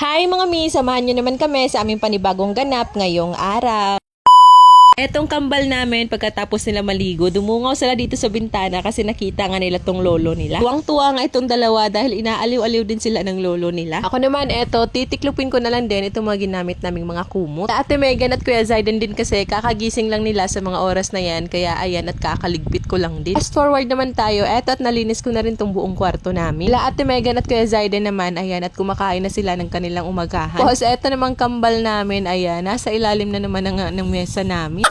Hi mga mi, samahan nyo naman kami sa aming panibagong ganap ngayong araw. Etong kambal namin, pagkatapos nila maligo, dumungaw sila dito sa bintana kasi nakita nga nila tong lolo nila. Tuwang-tuwa nga itong dalawa dahil inaaliw-aliw din sila ng lolo nila. Ako naman, titiklupin ko na lang din itong mga ginamit naming mga kumot. Ate Megan at Kuya Zayden din kasi kakagising lang nila sa mga oras na yan, kaya ayan at kakaligpit ko lang din. Fast forward naman tayo, at nalinis ko na rin tong buong kwarto namin. Ate Megan at Kuya Zayden naman, ayan, at kumakain na sila ng kanilang umagahan. Tapos eto namang kambal namin, ayan, nasa ilalim na naman ng mesa namin.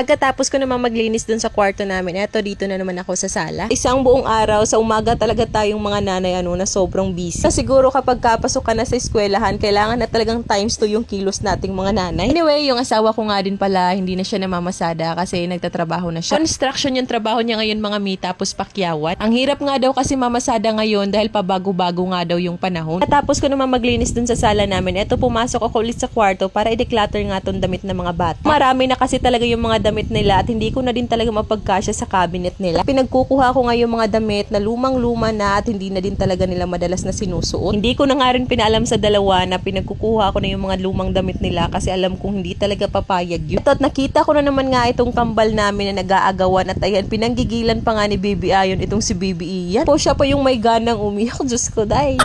Pagkatapos ko naman maglinis dun sa kwarto namin, eto dito na naman ako sa sala. Isang buong araw, sa umaga talaga tayong mga nanay na sobrang busy. So, siguro kapag kapasok ka na sa eskwelahan, kailangan na talagang times 2 yung kilos nating mga nanay. Anyway, yung asawa ko nga din pala, hindi na siya namamasada kasi nagtatrabaho na siya. Construction yung trabaho niya ngayon mga mi, tapos pakyawat. Ang hirap nga daw kasi mamasada ngayon dahil pabago-bago nga daw yung panahon. Tapos ko naman maglinis dun sa sala namin, eto pumasok ako ulit sa kwarto para i-declutter nga tong damit ng mga bata. Marami na kasi talaga yung mga damit nila at hindi ko na din talaga mapagkasya sa cabinet nila. Pinagkukuha ko nga yung mga damit na lumang-luma na at hindi na din talaga nila madalas na sinusuot. Hindi ko na nga rin pinaalam sa dalawa na pinagkukuha ko na yung mga lumang damit nila kasi alam kong hindi talaga papayag yun. At nakita ko na naman nga itong kambal namin na nag-aagawan at ayan, pinanggigilan pa nga ni Baby Ayon itong si Baby Ian. Po siya pa yung may ganang umiyak. Diyos ko, day.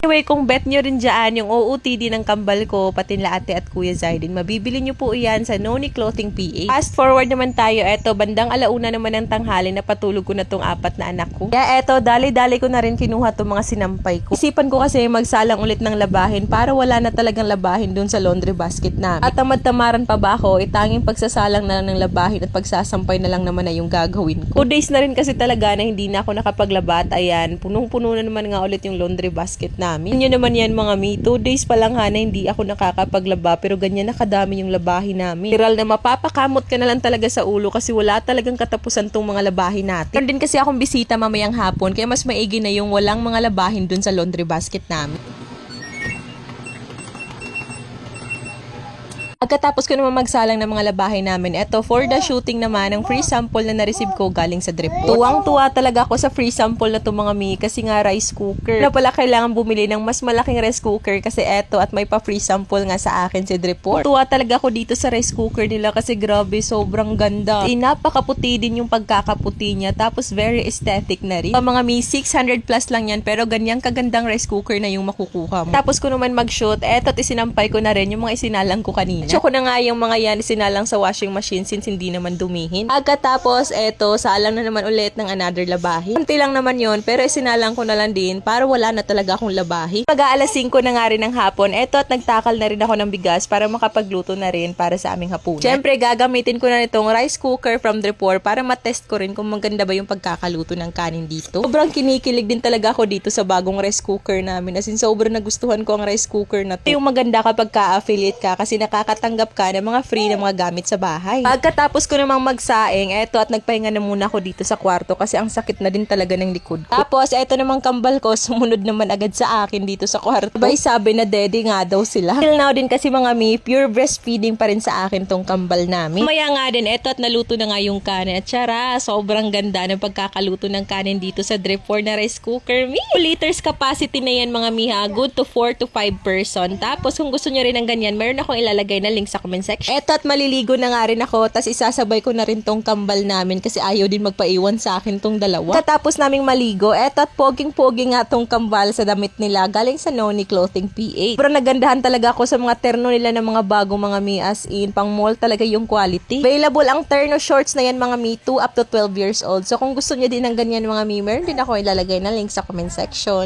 Anyway, kung bet nyo rin dyan yung OOTD ng kambal ko, pati nila ate at Kuya Zayden, mabibili nyo po iyan sa Noni Clothing PH. Fast forward naman tayo, eto, bandang alauna naman ng tanghali na patulog ko na tong 4 na anak ko. Kaya eto, dali-dali ko na rin kinuha tong mga sinampay ko. Isipan ko kasi magsalang ulit ng labahin para wala na talagang labahin dun sa laundry basket namin. At tamad-tamaran pa ba ako, tanging pagsasalang na lang ng labahin at pagsasampay na lang naman na yung gagawin ko. 2 days na rin kasi talaga na hindi na ako nakapaglaba at ayan, punong-puno na naman nga ulit yung laundry basket namin. Yun naman yan mga mi, 2 days pa lang na hindi ako nakakapaglaba pero ganyan nakadami yung labahin namin. Literal na mapapakamot ka na lang talaga sa ulo kasi wala talagang katapusan tong mga labahin natin. Meron din kasi akong bisita mamayang hapon kaya mas maigi na yung walang mga labahin dun sa laundry basket namin. Pagkatapos ko naman magsalang ng mga labahin namin, eto, for the shooting naman, ang free sample na na-receive ko galing sa Drip. Tuwang-tuwa talaga ako sa free sample na to mga mi, kasi nga rice cooker. Na pala kailangan bumili ng mas malaking rice cooker kasi eto, at may pa free sample nga sa akin si Drip. Tuwa talaga ako dito sa rice cooker nila kasi grabe, sobrang ganda. Napakaputi din yung pagkakaputi niya, tapos very aesthetic na rin. Mga mi, 600 plus lang yan, pero ganyang kagandang rice cooker na yung makukuha mo. Tapos ko naman mag-shoot, eto, at isinampay ko na rin yung mga isinalang ko kanina. Ko na nga yung mga yan sinalang sa washing machine since hindi naman dumihin. Pagkatapos, eto, salang na naman ulit ng another labahin. Kunti lang naman yon pero sinalang ko na lang din para wala na talaga akong labahin. Pag-aalas 5 na nga rin ng hapon, eto, at nagtakal na rin ako ng bigas para makapagluto na rin para sa aming hapunan. Siyempre, gagamitin ko na nitong rice cooker from Dripor para matest ko rin kung maganda ba yung pagkakaluto ng kanin dito. Sobrang kinikilig din talaga ako dito sa bagong rice cooker namin. As in, sobrang nagustuhan ko ang rice cooker na to. Yung maganda kapag ka-affiliate ka kasi tanggap ka ng mga free na mga gamit sa bahay. Pagkatapos ko namang magsaing, eto, at nagpahinga na muna ako dito sa kwarto kasi ang sakit na din talaga ng likod ko. Tapos, eto namang kambal ko, sumunod naman agad sa akin dito sa kwarto. Sabay sabi na daddy nga daw sila. Till now din kasi mga mi, pure breastfeeding pa rin sa akin tong kambal namin. Maya nga din, eto, at naluto na nga yung kanin. At syara, sobrang ganda ng pagkakaluto ng kanin dito sa Drip 4 na rice cooker. 2 liters capacity na yan mga mi ha. Good to 4 to 5 person. Tapos, kung gusto nyo rin ng ganyan, meron akong ilalagay na link sa comment section. Eto, at maliligo na nga rin ako, tas isasabay ko na rin tong kambal namin kasi ayaw din magpaiwan sa akin tong dalawa. Katapos naming maligo, eto, at poging-pogi nga tong kambal sa damit nila galing sa Noni Clothing PH. Pero nagandahan talaga ako sa mga terno nila ng mga bagong mga mi, as in, pang mall talaga yung quality. Available ang terno shorts na yan mga mi, 2 up to 12 years old. So kung gusto niyo din ng ganyan mga mi, meron din ako ilalagay na link sa comment section.